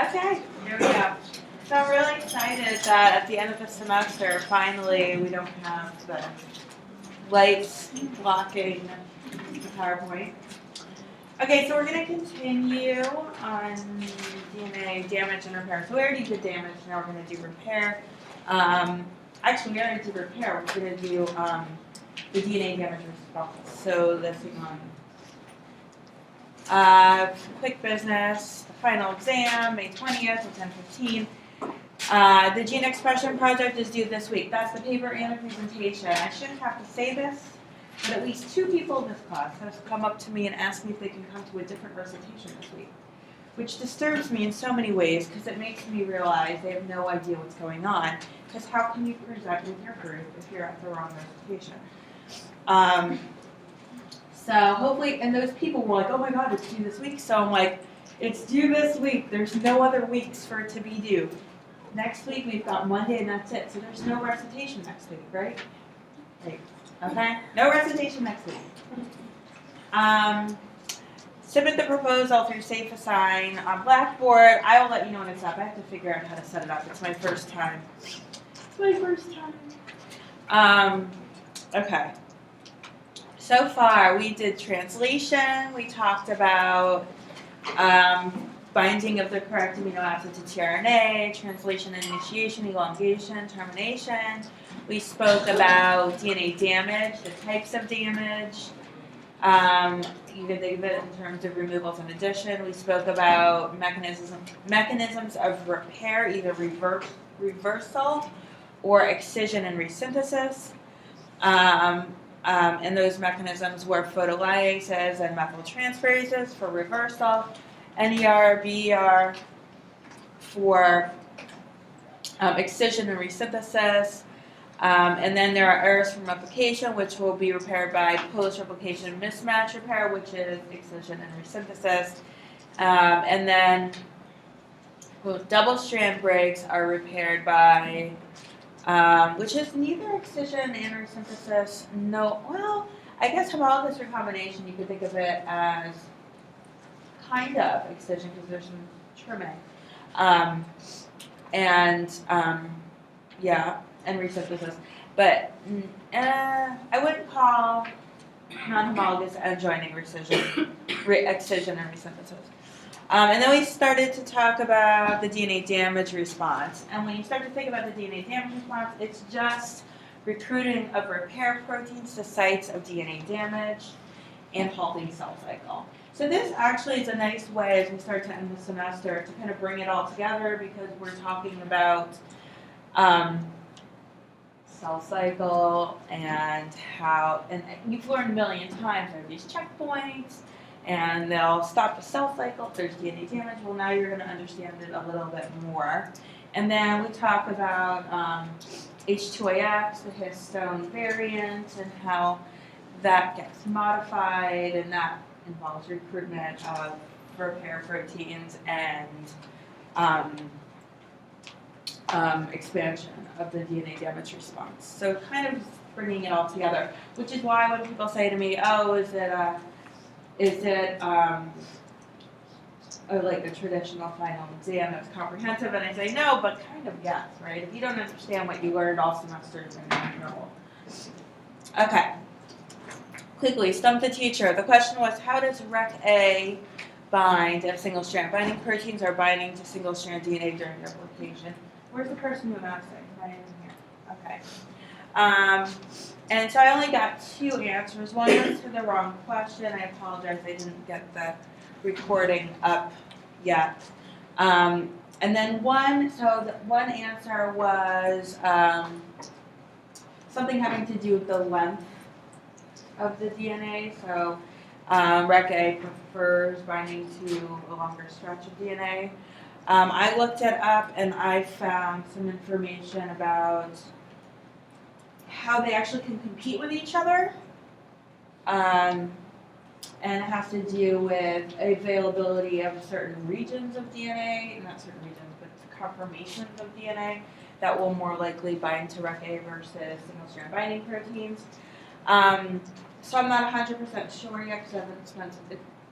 Okay, here we go. So I'm really excited that at the end of the semester, finally, we don't have the lights blocking the PowerPoint. Okay, so we're going to continue on DNA damage and repair. So we already did damage, now we're going to do repair. Actually, we already did repair. We're going to do the DNA damage response. So let's see on. Quick business, the final exam, May 20th at 10:15. The gene expression project is due this week. That's the paper and the presentation. I shouldn't have to say this, but at least 2 people in this class have come up to me and asked me if they can come to a different recitation this week, which disturbs me in so many ways because it makes me realize they have no idea what's going on. Because how can you present with your group if you're at the wrong recitation? So hopefully, and those people were like, oh my God, it's due this week. So I'm like, it's due this week. There's no other weeks for it to be due. Next week we've got Monday and that's it. So there's no recitation next week, right? Right. Okay? No recitation next week. Submit the proposal through SafeAssign on Blackboard. I will let you know when it's up. I have to figure out how to set it up. It's my first time. Okay. So far, we did translation. We talked about binding of the correct amino acid to tRNA, translation, initiation, elongation, termination. We spoke about DNA damage, the types of damage. You can think of it in terms of removals and addition. We spoke about mechanisms of repair, either reversal or excision and resynthesis. And those mechanisms were photolysases and methyltransferases for reversal, NER, BER for excision and resynthesis. And then there are errors from replication, which will be repaired by post-replication mismatch repair, which is excision and resynthesis. And then double-strand breaks are repaired by which is neither excision and resynthesis. No, well, I guess homologous recombination, you could think of it as kind of excision because there's some trimming. And resynthesis. But I wouldn't call non-homologous end joining excision and resynthesis. And then we started to talk about the DNA damage response. And when you start to think about the DNA damage response, it's just recruiting of repair proteins to sites of DNA damage and halting cell cycle. So this actually is a nice way as we start to end the semester to kind of bring it all together because we're talking about cell cycle and how, and you've learned a million times there are these checkpoints and they'll stop the cell cycle if there's DNA damage. Well, now you're going to understand it a little bit more. And then we talk about H2AX, the histone variant, and how that gets modified, and that involves recruitment of repair proteins and expansion of the DNA damage response. So kind of bringing it all together, which is why when people say to me, oh, is it like a traditional final exam that's comprehensive? And I say no, but kind of yes, right? If you don't understand what you learned all semester, then you're in trouble. Okay. Quickly, stump the teacher. The question was, how does Rec-A bind if single-strand binding proteins are binding to single-strand DNA during replication? Where's the person who asked it? Right in here. Okay. And so I only got 2 answers. One was to the wrong question. I apologize, I didn't get the recording up yet. And then one answer was something having to do with the length of the DNA. So Rec-A prefers binding to a longer stretch of DNA. I looked it up and I found some information about how they actually can compete with each other. And it has to do with availability of certain regions of DNA, not certain regions, but conformations of DNA that will more likely bind to Rec-A versus single-strand binding proteins. So I'm not 100% sure yet because I haven't spent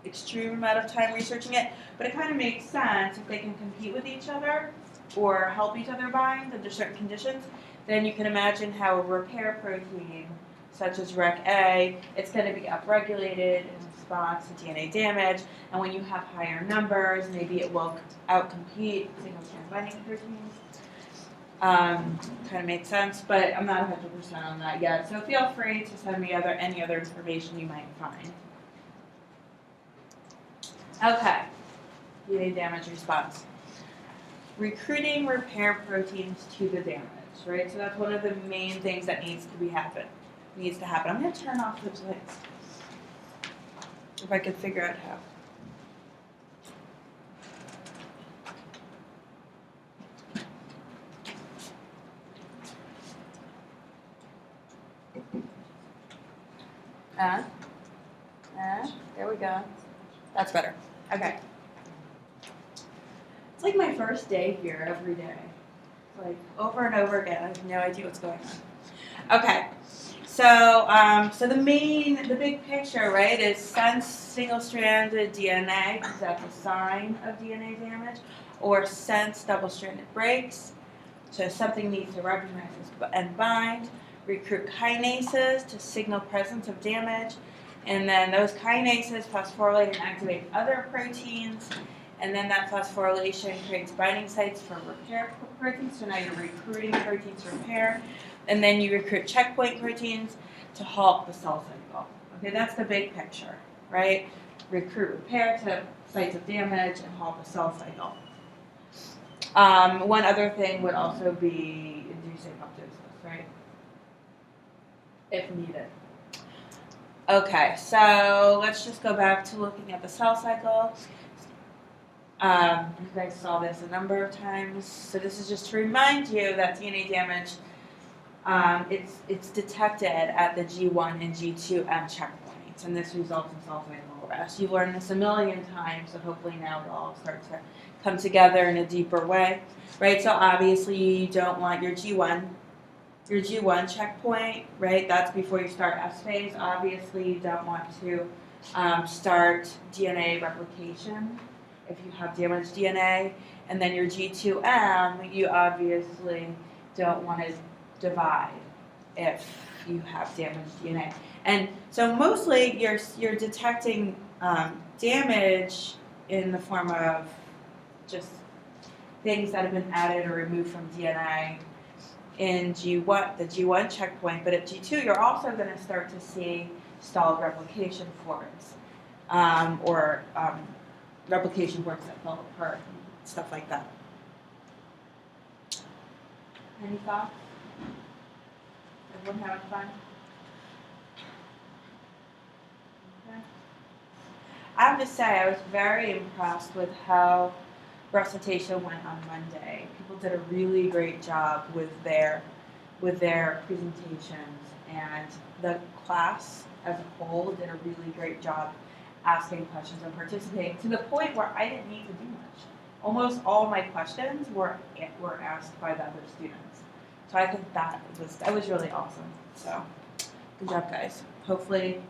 extreme amount of time researching it, but it kind of makes sense if they can compete with each other or help each other bind under certain conditions. Then you can imagine how a repair protein, such as REC-A, it's going to be upregulated in response to DNA damage, and when you have higher numbers, maybe it will outcompete single-strand binding proteins. Kind of makes sense, but I'm not 100% on that yet. So feel free to send me any other information you might find. Okay, DNA damage response. Recruiting repair proteins to the damage, right? So that's one of the main things that needs to happen. I'm going to turn off those lights, if I could figure out how. There we go. That's better. Okay. It's like my first day here every day. It's like over and over again. I have no idea what's going on. Okay. So the big picture, right, is sense single-stranded DNA, because that's a sign of DNA damage, or sense double-stranded breaks. So something needs to recognize and bind. Recruit kinases to signal presence of damage, and then those kinases phosphorylate and activate other proteins, and then that phosphorylation creates binding sites for repair proteins. So now you're recruiting proteins for repair, and then you recruit checkpoint proteins to halt the cell cycle. Okay, that's the big picture, right? Recruit repair to sites of damage and halt the cell cycle. One other thing would also be inducing apoptosis, right? If needed. Okay, so let's just go back to looking at the cell cycle. You guys saw this a number of times. So this is just to remind you that DNA damage, it's detected at the G1 and G2M checkpoints, and this results in cell cycle arrest. You've learned this a million times, so hopefully now it'll all start to come together in a deeper way, right? So obviously you don't want your G1 checkpoint, right? That's before you start S phase. Obviously, you don't want to start DNA replication if you have damaged DNA. And then your G2M, you obviously don't want to divide if you have damaged DNA. And so mostly you're detecting damage in the form of just things that have been added or removed from DNA in G1, the G1 checkpoint, but at G2 you're also going to start to see stalled replication forms, or replication forms that fall apart, stuff like that. Any thoughts? Everyone having fun? Okay. I have to say, I was very impressed with how recitation went on Monday. People did a really great job with their presentations, and the class as a whole did a really great job asking questions and participating, to the point where I didn't need to do much. Almost all my questions were asked by the other students. So I think that was really awesome. So good job, guys. Hopefully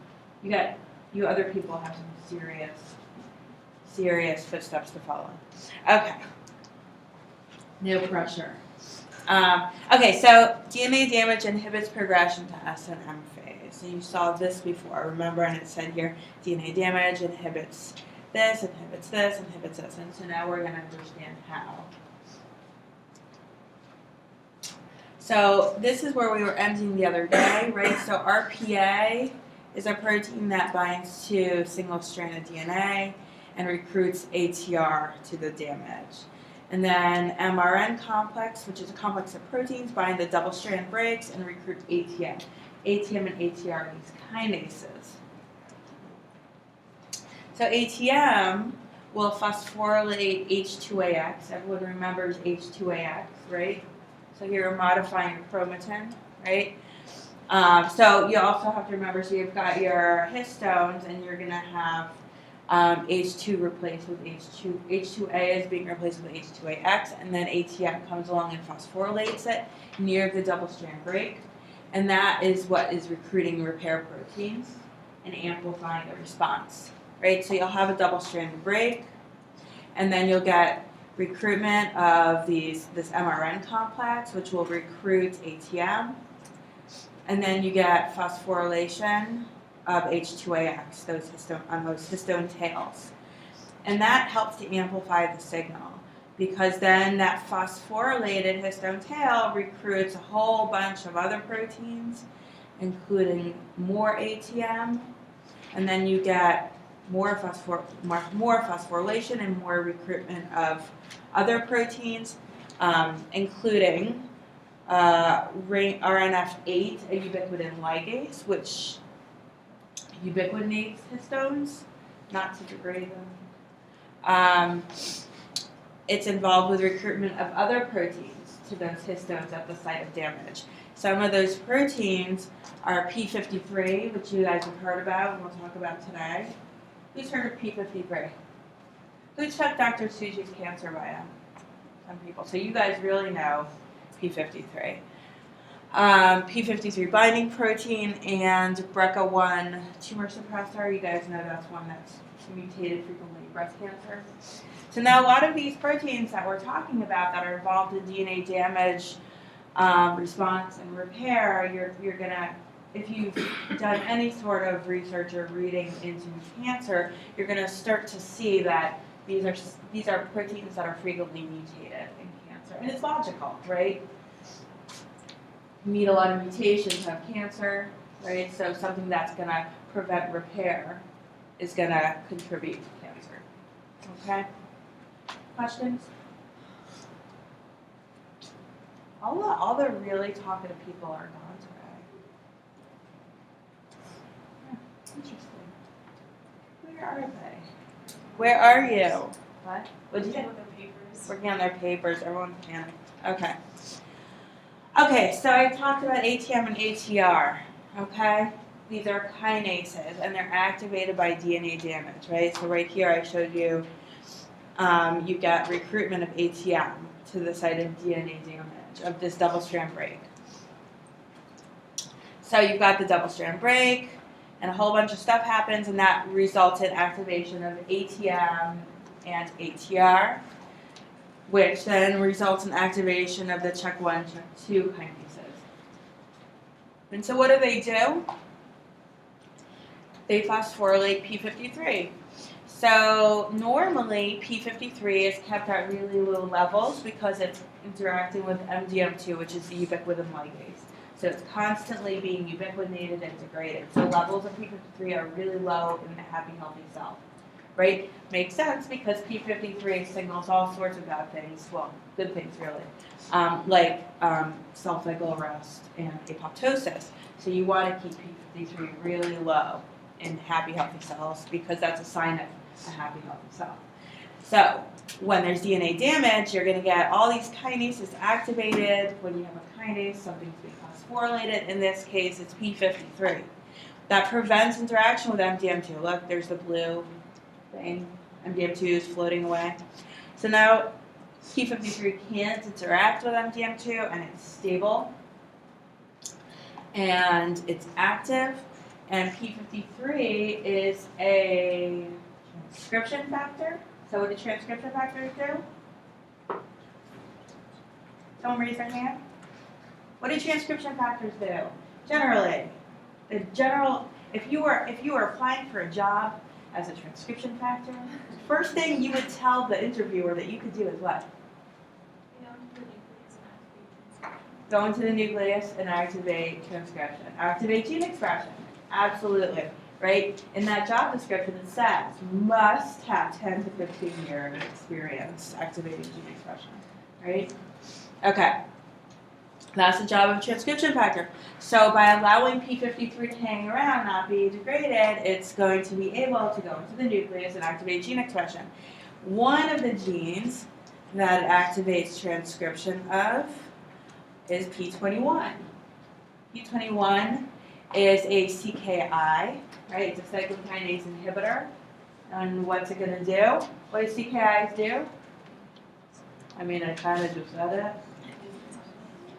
you other people have some serious footsteps to follow. Okay. No pressure. Okay, so DNA damage inhibits progression to S and M phase. So you saw this before, remember? And it said here, DNA damage inhibits this, inhibits this, inhibits this. And so now we're going to understand how. So this is where we were ending the other day, right? So RPA is a protein that binds to single-stranded DNA and recruits ATR to the damage. And then mRN complex, which is a complex of proteins, bind the double-strand breaks and recruit ATM. ATM and ATR are these kinases. So ATM will phosphorylate H2AX. Everyone remembers H2AX, right? So here we're modifying your chromatin, right? So you also have to remember, so you've got your histones, and you're going to have H2 replaced with H2. H2A is being replaced with H2AX, and then ATM comes along and phosphorylates it near the double-strand break. And that is what is recruiting repair proteins and amplifying the response. right? So you'll have a double-stranded break, and then you'll get recruitment of this MRN complex, which will recruit ATM, and then you get phosphorylation of H2AX, those histone tails. And that helps to amplify the signal, because then that phosphorylated histone tail recruits a whole bunch of other proteins, including more ATM, and then you get more phosphorylation and more recruitment of other proteins, including RNF8, a ubiquitin ligase, which ubiquitinates histones, not to degrade them. It's involved with recruitment of other proteins to those histones at the site of damage. Some of those proteins are P53, which you guys have heard about and we'll talk about today. Who's heard of P53? Who took Dr. Suji's cancer bio? Some people. So you guys really know P53. P53 binding protein and BRCA1 tumor suppressor. You guys know that's one that's mutated frequently in breast cancer. So now a lot of these proteins that we're talking about that are involved in DNA damage, response, and repair, you're gonna, if you've done any sort of research or reading into cancer, you're gonna start to see that these are proteins that are frequently mutated in cancer, and it's logical, right? You meet a lot of mutations, have cancer, right? So something that's gonna prevent repair is gonna contribute to cancer. Okay? Questions? All the really talkative people are gone today. Interesting. Where are they? Where are you? What? What did you say? Working on their papers. Everyone's panicked. Okay. Okay, so I talked about ATM and ATR. Okay? These are kinases, and they're activated by DNA damage, right? So right here I showed you you got recruitment of ATM to the site of DNA damage of this double-strand break. So you've got the double-strand break, and a whole bunch of stuff happens, and that results in activation of ATM and ATR, which then results in activation of the CHEK1, CHEK2 kinases. And so what do? They phosphorylate P53. So normally P53 is kept at really low levels because it's interacting with MDM2, which is the ubiquitin ligase. So it's constantly being ubiquitinated and degraded. So levels of P53 are really low in a happy, healthy cell, right? Makes sense because P53 signals all sorts of bad things, well, good things really, like cell cycle arrest and apoptosis. So you want to keep P53 really low in happy, healthy cells because that's a sign of a happy, healthy cell. So when there's DNA damage, you're going to get all these kinases activated. When you have a kinase, something's being phosphorylated. In this case, it's P53. That prevents interaction with MDM2. Look, there's the blue thing. MDM2 is floating away. So now P53 can't interact with MDM2, and it's stable. And it's active. And P53 is a transcription factor. So what do transcription factors do? Someone raise their hand. What do transcription factors do? Generally, if you were applying for a job as a transcription factor, the first thing you would tell the interviewer that you could do is what? Go into the nucleus and activate transcription. Activate gene expression. Absolutely. Right? In that job description it says must have 10 to 15 years experience activating gene expression. Right? Okay. That's the job of a transcription factor. So by allowing P53 to hang around, not be degraded, it's going to be able to go into the nucleus and activate gene expression. One of the genes that it activates transcription of is P21. P21 is a CKI, right? It's a cyclokinase inhibitor. And what's it going to do? What do CKIs do? I mean, I kind of just said it.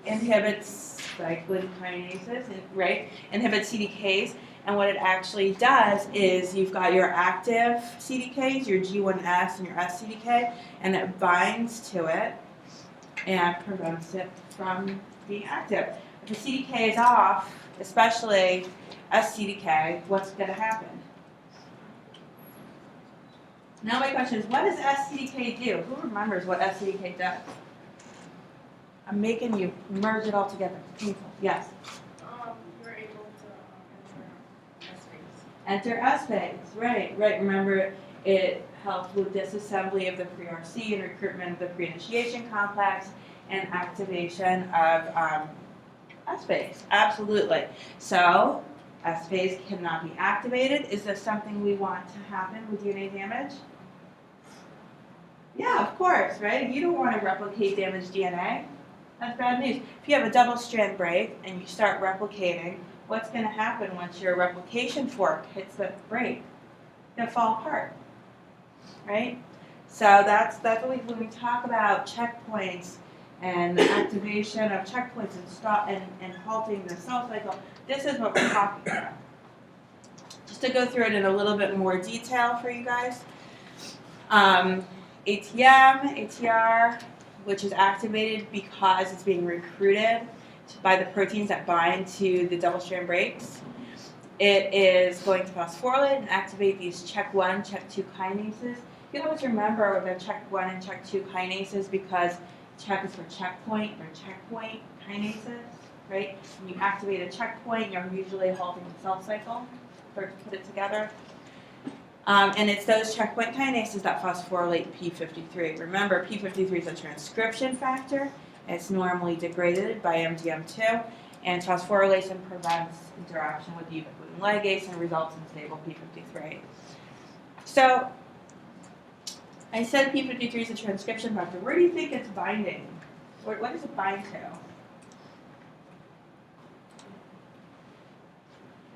Inhibits cyclic kinases, right? Inhibits CDKs. And what it actually does is you've got your active CDKs, your G1S and your SCDK, and it binds to it and prevents it from being active. If the CDK is off, especially SCDK, what's going to happen? Now my question is, what does SCDK do? Who remembers what SCDK does? I'm making you merge it all together. It's painful. Yes? You're able to Enter S phase. Right. Remember, it helps with disassembly of the pre-RC and recruitment of the pre-initiation complex and activation of S phase. Absolutely. So, S phase cannot be activated. Is this something we want to happen with DNA damage? Yeah, of course, right? You don't want to replicate damaged DNA. That's bad news. If you have a double strand break and you start replicating, what's going to happen once your replication fork hits the break? It's going to fall apart, right? So that's what when we talk about checkpoints and the activation of checkpoints and halting the cell cycle, this is what we're talking about. Just to go through it in a little bit more detail for you guys. ATR, which is activated because it's being recruited by the proteins that bind to the double-strand breaks. It is going to phosphorylate and activate these CHEK1, CHEK2 kinases. You always remember the CHEK1 and CHEK2 kinases because CHEK is for checkpoint or checkpoint kinases, right? When you activate a checkpoint, you're usually halting the cell cycle, to put it together. And it's those checkpoint kinases that phosphorylate P53. Remember, P53 is a transcription factor. It's normally degraded by MDM2, and phosphorylation prevents interaction with the ubiquitin ligase and results in stable P53. So, I said P53 is a transcription factor. Where do you think it's binding? What does it bind to?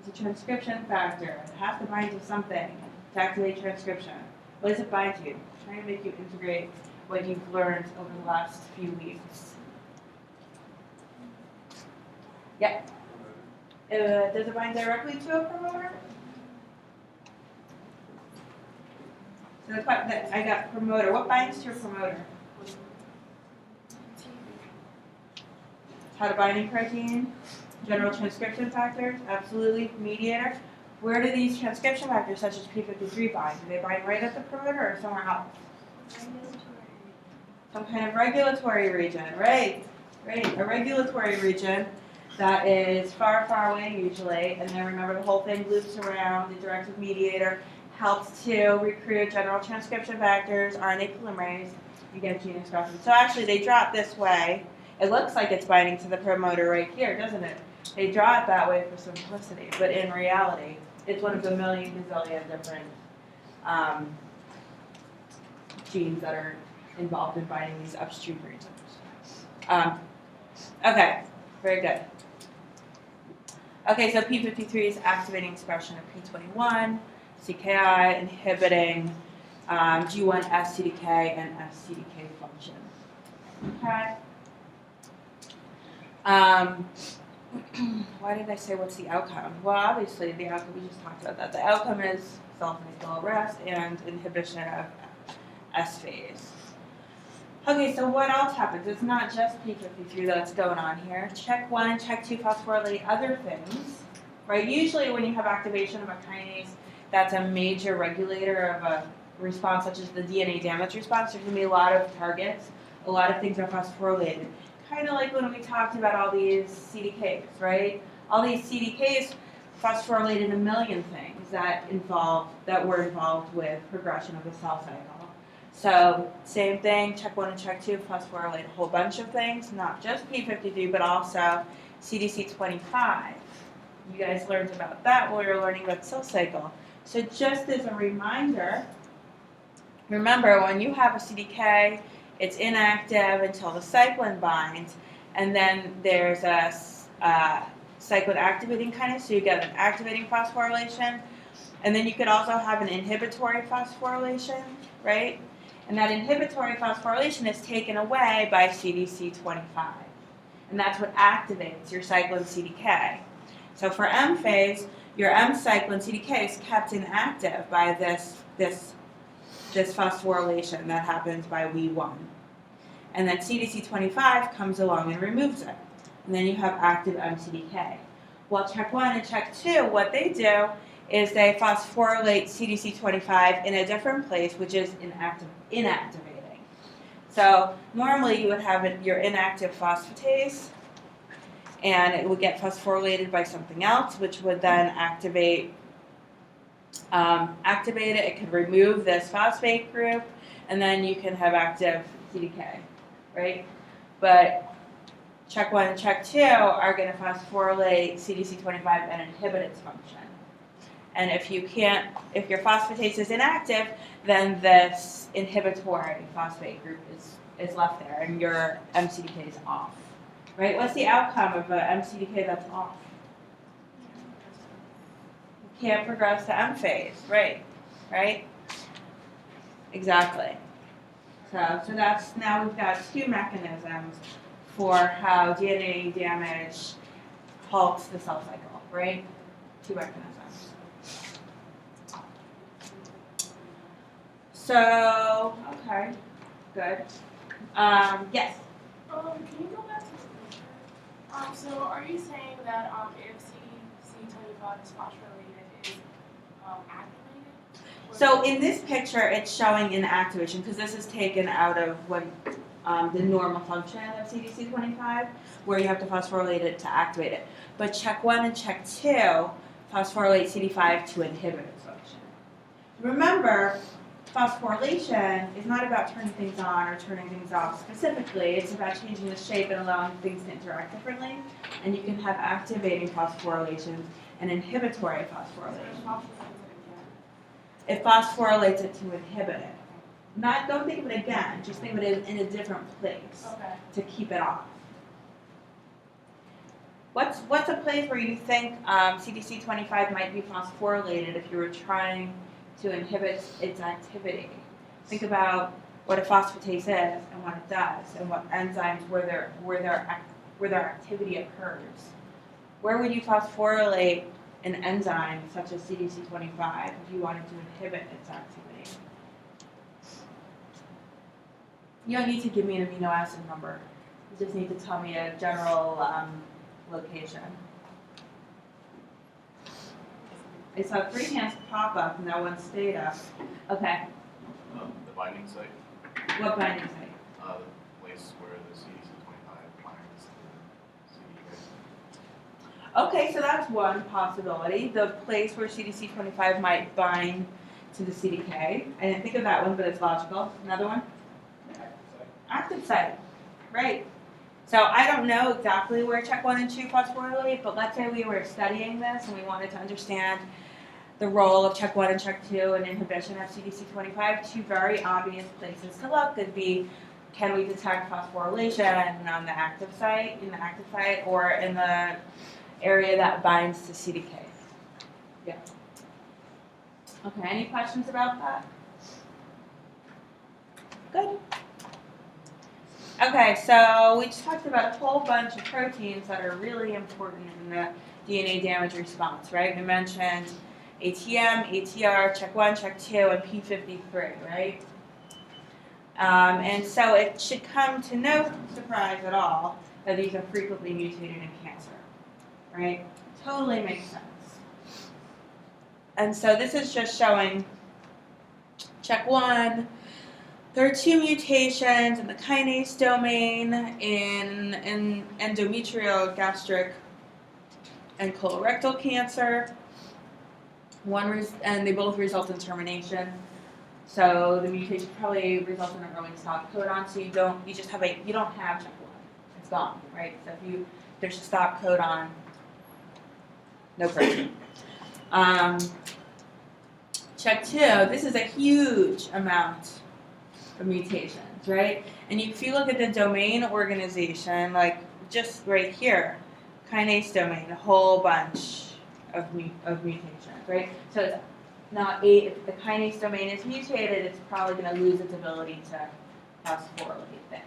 It's a transcription factor. It has to bind to something to activate transcription. What does it bind to? I'm trying to make you integrate what you've learned over the last few weeks. Yep. Does it bind directly to a promoter? So I got promoter. What binds to a promoter? How to binding protein? General transcription factors? Absolutely. Mediator? Where do these transcription factors, such as P53, bind? Do they bind right at the promoter or somewhere else? Some kind of regulatory region, right? A regulatory region that is far, far away usually, and then remember the whole thing loops around. The directed mediator helps to recruit general transcription factors, RNA polymerase, you get gene expression. So actually they draw it this way. It looks like it's binding to the promoter right here, doesn't it? They draw it that way for simplicity, but in reality, it's one of the million gazillion different genes that are involved in binding these upstream regions. Okay, very good. Okay, so P53 is activating expression of P21, CKI, inhibiting G1S CDK and SCDK function. Okay. Why did I say what's the outcome? Well, obviously the outcome, we just talked about that. The outcome is cell cycle arrest and inhibition of S phase. Okay, so what else happens? It's not just P53 that's going on here. CHEK1 and CHEK2 phosphorylate other things, right? Usually when you have activation of a kinase, that's a major regulator of a response such as the DNA damage response. There's going to be a lot of targets, a lot of things are phosphorylated. Kind of like when we talked about all these CDKs, right? All these CDKs phosphorylated a million things that were involved with progression of the cell cycle. So same thing, CHEK1 and CHEK2 phosphorylate a whole bunch of things, not just P53, but also CDC25. You guys learned about that when we were learning about cell cycle. So just as a reminder, remember when you have a CDK, it's inactive until the cyclin binds, and then there's a cyclin activating kinase, so you get an activating phosphorylation, and then you could also have an inhibitory phosphorylation, right? And that inhibitory phosphorylation is taken away by CDC25, and that's what activates your cyclin CDK. So for M phase, your M cyclin CDK is kept inactive by this phosphorylation that happens by Wee1. And then CDC25 comes along and removes it. And then you have active MCDK. Well, CHEK1 and CHEK2, what they do is they phosphorylate CDC25 in a different place, which is inactivating. So normally you would have your inactive phosphatase, and it would get phosphorylated by something else, which would then activate it. It could remove this phosphate group, and then you can have active CDK, right? But CHEK1 and CHEK2 are going to phosphorylate CDC25 and inhibit its function. And if your phosphatase is inactive, then this inhibitory phosphate group is left there, and your MCDK is off. Right? What's the outcome of an MCDK that's off? You can't progress to M phase, right? Right? Exactly. So that's, now we've got two mechanisms for how DNA damage halts the cell cycle, right? Two mechanisms. So, okay, good. Yes? Can you go back to the picture? So are you saying that if CDC25 is phosphorylated, it is activated? So in this picture, it's showing inactivation because this is taken out of when the normal function of CDC25, where you have to phosphorylate it to activate it. But CHEK1 and CHEK2 phosphorylate CD5 to inhibit its function. Remember, phosphorylation is not about turning things on or turning things off specifically. It's about changing the shape and allowing things to interact differently. And you can have activating phosphorylations and inhibitory phosphorylation. It phosphorylates it to inhibit it. Don't think of it again, just think of it in a different place to keep it off. What's a place where you think CDC25 might be phosphorylated if you were trying to inhibit its activity? Think about what a phosphatase is and what it does, and what enzymes where their activity occurs. Where would you phosphorylate an enzyme such as CDC25 if you wanted to inhibit its activity? You don't need to give me an amino acid number. You just need to tell me a general location. I saw 3 hands pop up, no one stayed up. Okay. The binding site, What binding site? the place where the CDC25 binds the CDK. Okay, so that's one possibility. The place where CDC25 might bind to the CDK. I didn't think of that one, but it's logical. Another one? Active site. Right. So I don't know exactly where CHEK1 and 2 phosphorylate, but let's say we were studying this and we wanted to understand the role of CHEK1 and CHEK2 in inhibition of CDC25. Two very obvious places to look could be, can we detect phosphorylation on the active site, or in the area that binds to CDK? Yeah. Okay, any questions about that? Good. Okay, so we just talked about a whole bunch of proteins that are really important in the DNA damage response, right? We mentioned ATM, ATR, CHEK1, CHEK2, and P53, right? And so it should come to no surprise at all that these are frequently mutated in cancer, right? Totally makes sense. And so this is just showing CHEK1. There are 2 mutations in the kinase domain in endometrial, gastric, and colorectal cancer. And they both result in termination. So the mutation probably results in an early stop codon. So you don't have CHEK1. It's gone, right? So if there's a stop codon, no protein. CHEK2. This is a huge amount of mutations, right? And if you look at the domain organization, like just right here, kinase domain, a whole bunch of mutations, right? So it's not if the kinase domain is mutated, it's probably going to lose its ability to phosphorylate things.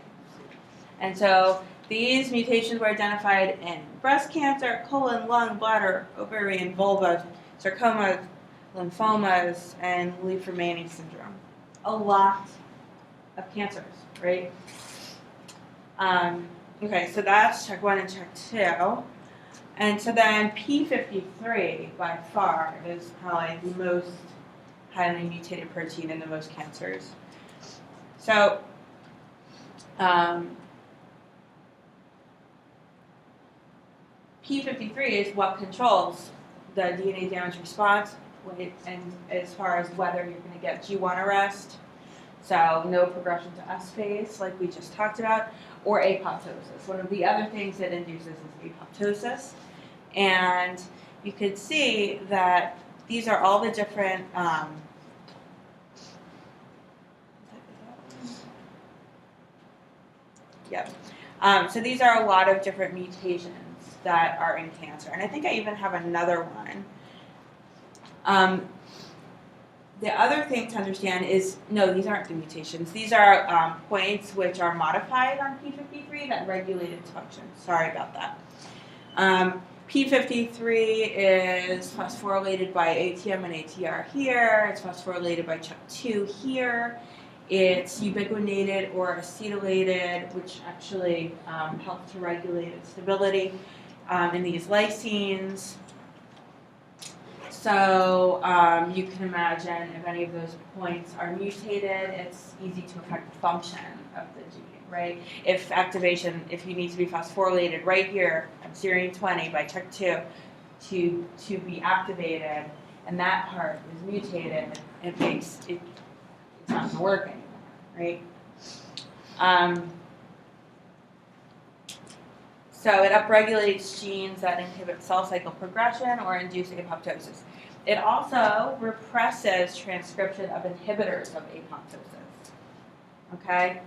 And so These mutations were identified in breast cancer, colon, lung, bladder, ovarian, vulva, sarcoma, lymphomas, and Leaf-Manning syndrome. A lot of cancers, right? Okay, so that's check 1 and check 2. And so then P53 by far is probably the most highly mutated protein in the most cancers. So P53 is what controls the DNA damage response, and as far as whether you're going to get G1 arrest, so no progression to S phase, like we just talked about, or apoptosis. One of the other things it induces is apoptosis. And you could see that these are all the different so these are a lot of different mutations that are in cancer. And I think I even have another one. The other thing to understand is, no, these aren't the mutations. These are points which are modified on P53 that regulate its function. Sorry about that. P53 is phosphorylated by ATM and ATR here. It's phosphorylated by CHEK2 here. It's ubiquitinated or acetylated, which actually helps to regulate its stability in these lysines. So you can imagine if any of those points are mutated, it's easy to affect the function of the gene, right? If you need to be phosphorylated right here at serine 20 by CHEK2 to be activated, and that part is mutated, it makes it, it's not going to work anymore, right? So it upregulates genes that inhibit cell cycle progression or induce apoptosis. It also represses transcription of inhibitors of apoptosis. Okay?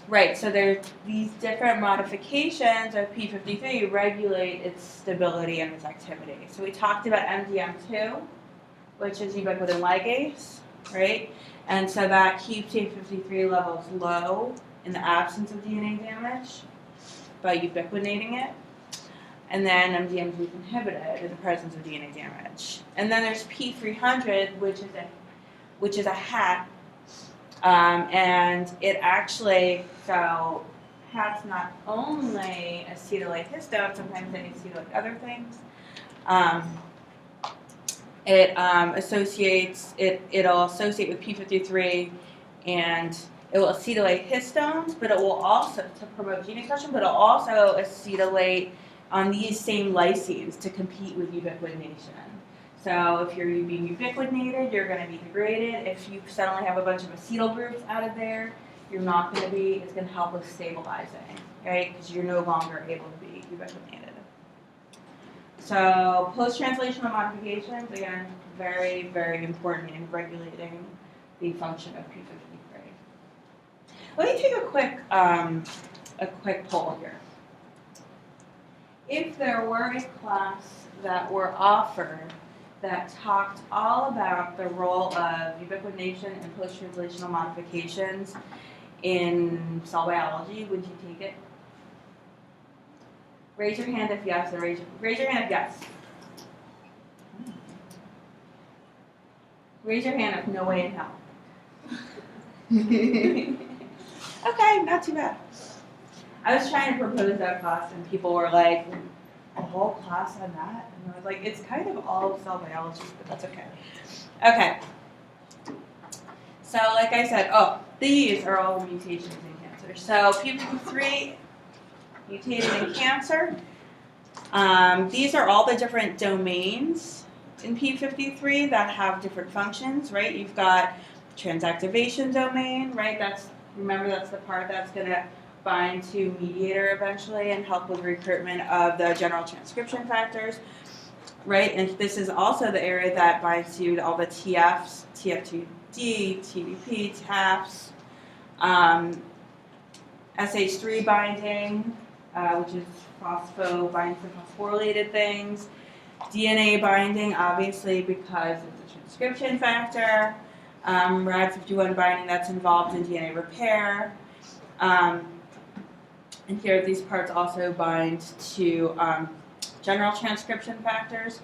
Right, so there's these different modifications of P53 regulate its stability and its activity. So we talked about MDM2, which is ubiquitin ligase, right? And so that keeps P53 levels low in the absence of DNA damage by ubiquitinating it. And then MDM2 is inhibited in the presence of DNA damage. And then there's P300, which is a HAT, and it actually, so HAT's not only acetylate histone, sometimes they acetylate other things. It'll associate with P53, and it will acetylate histones, but it will also, to promote gene expression, but it'll also acetylate on these same lysines to compete with ubiquitination. So if you're being ubiquitinated, you're going to be degraded. If you suddenly have a bunch of acetyl groups out of there, you're not going to be, it's going to help with stabilizing, right? Because you're no longer able to be ubiquitinated. So post-translational modifications, again, very, very important in regulating the function of P53. Let me take a quick poll here. If there were a class that were offered that talked all about the role of ubiquitination and post-translational modifications in cell biology, would you take it? Raise your hand if yes, or raise your hand if yes. Raise your hand if no way in hell. Okay, not too bad. I was trying to propose that class and people were like, a whole class on that? And I was like, it's kind of all cell biology, but that's okay. Okay. So like I said, these are all the mutations in cancer. So P53 mutated in cancer. These are all the different domains in P53 that have different functions, right? You've got transactivation domain, right? Remember that's the part that's going to bind to mediator eventually and help with recruitment of the general transcription factors, right? And this is also the area that binds to all the TFs, TF2D, TDP, TAFs, SH3 binding, which is binds to phosphorylated things, DNA binding, obviously because it's a transcription factor, Rad 51 binding that's involved in DNA repair. And here these parts also bind to general transcription factors.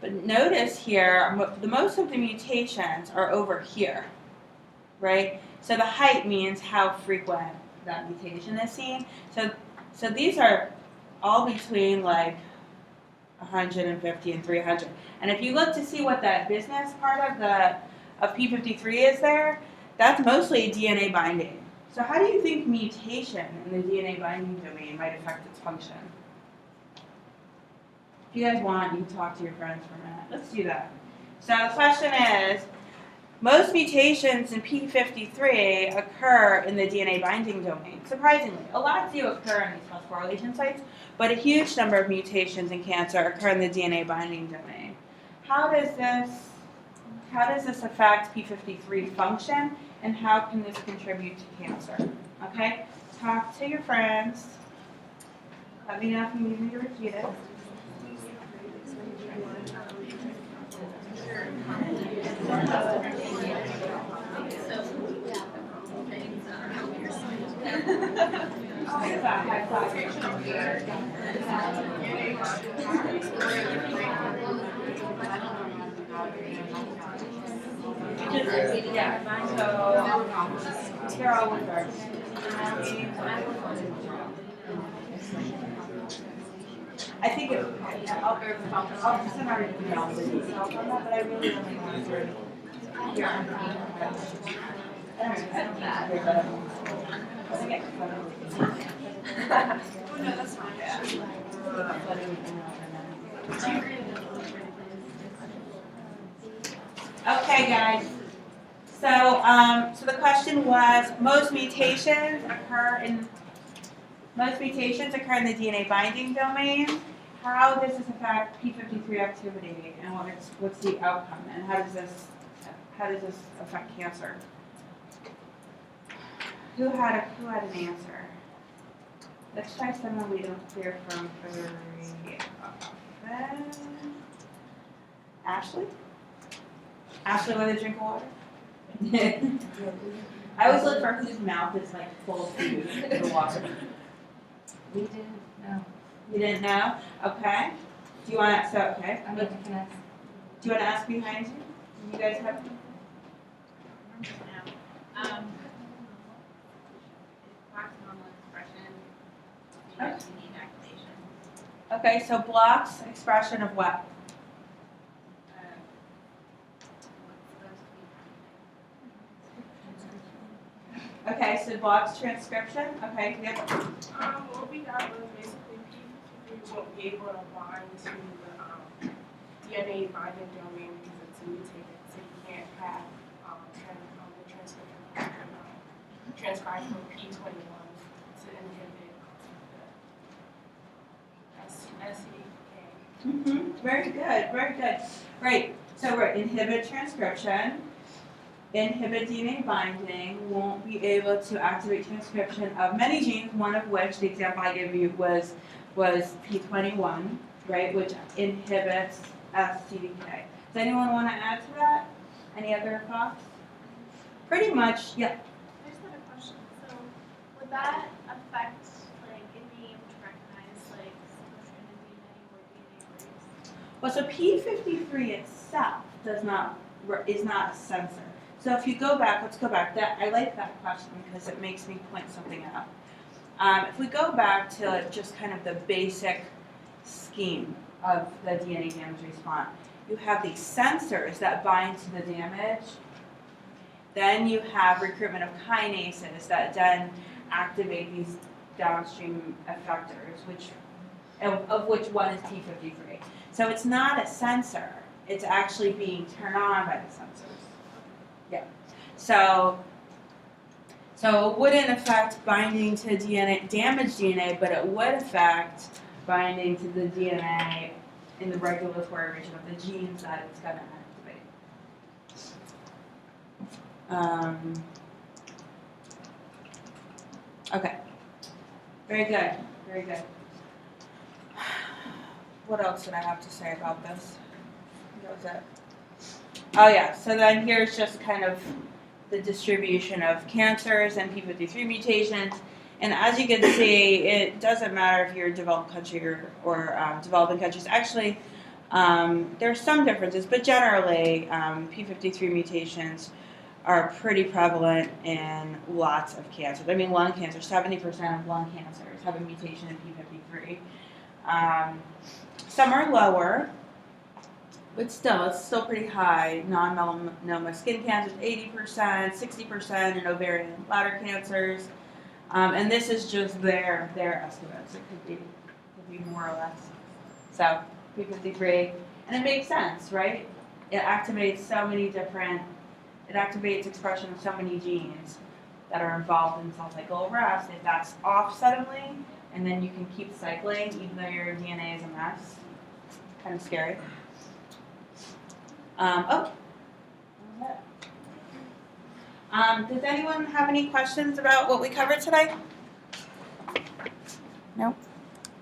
But notice here, the most of the mutations are over here, right? So the height means how frequent that mutation is seen. So these are all between like 150 and 300. And if you look to see what that business part of P53 is there, that's mostly DNA binding. So how do you think mutation in the DNA binding domain might affect its function? If you guys want, you can talk to your friends for a minute. Let's do that. So the question is, most mutations in P53 occur in the DNA binding domain. Surprisingly, a lot do occur in these phosphorylation sites, but a huge number of mutations in cancer occur in the DNA binding domain. How does this affect P53 function, and how can this contribute to cancer? Okay, talk to your friends. Let me know if you need me to repeat it. Yeah, so here I'll start. I think it, I'll send out an email with the details on that, but I really only want to. Yeah. Oh, no, that's fine. Okay, guys. So the question was, most mutations occur in the DNA binding domain. How does this affect P53 activity, and what's the outcome, and how does this affect cancer? Who had an answer? Let's try someone we don't hear from very often. Ashley? Ashley with a drink of water? I always look for whose mouth is like full of food in the water. We didn't know. You didn't know? Okay. Do you want to, okay. I mean, can I? Do you want to ask behind you? You guys have? Okay, so blocks expression of what? Okay, so blocks transcription. Okay, yep. What we got was basically P53 won't be able to bind to the DNA binding domain because it's mutated, so you can't have the transcription transcribe from P21 to inhibit the SCK. Very good, very good. Right, so we're inhibit transcription, inhibit DNA binding, won't be able to activate transcription of many genes, one of which, the example I gave you was P21, right, which inhibits SCK. Does anyone want to add to that? Any other thoughts? Pretty much, yeah. I just had a question. So, would that affect like it being able to recognize like single-stranded DNA or DNA breaks? Well, so P53 itself is not a sensor. So if you go back, let's go back. I like that question because it makes me point something out. If we go back to just kind of the basic scheme of the DNA damage response, you have these sensors that bind to the damage. Then you have recruitment of kinases that then activate these downstream effectors, of which one is P53. So it's not a sensor. It's actually being turned on by the sensors. Yeah. So it wouldn't affect binding to DNA, damaged DNA, but it would affect binding to the DNA in the regulatory region of the genes that it's going to activate. Okay. Very good. Very good. What else did I have to say about this? That was it. Oh yeah, so then here's just kind of the distribution of cancers and P53 mutations. And as you can see, it doesn't matter if you're a developed country or developing countries. Actually, there are some differences, but generally, P53 mutations are pretty prevalent in lots of cancers. I mean, lung cancer, 70% of lung cancers have a mutation in P53. Some are lower, but still, it's still pretty high. Non-melanoma skin cancers, 80%, 60% in ovarian and bladder cancers. And this is just their estimates. It could be more or less. So, P53, and it makes sense, right? It activates expression of so many genes that are involved in cell cycle arrest. If that's off suddenly, and then you can keep cycling even though your DNA is a mess, kind of scary. Does anyone have any questions about what we covered today? No?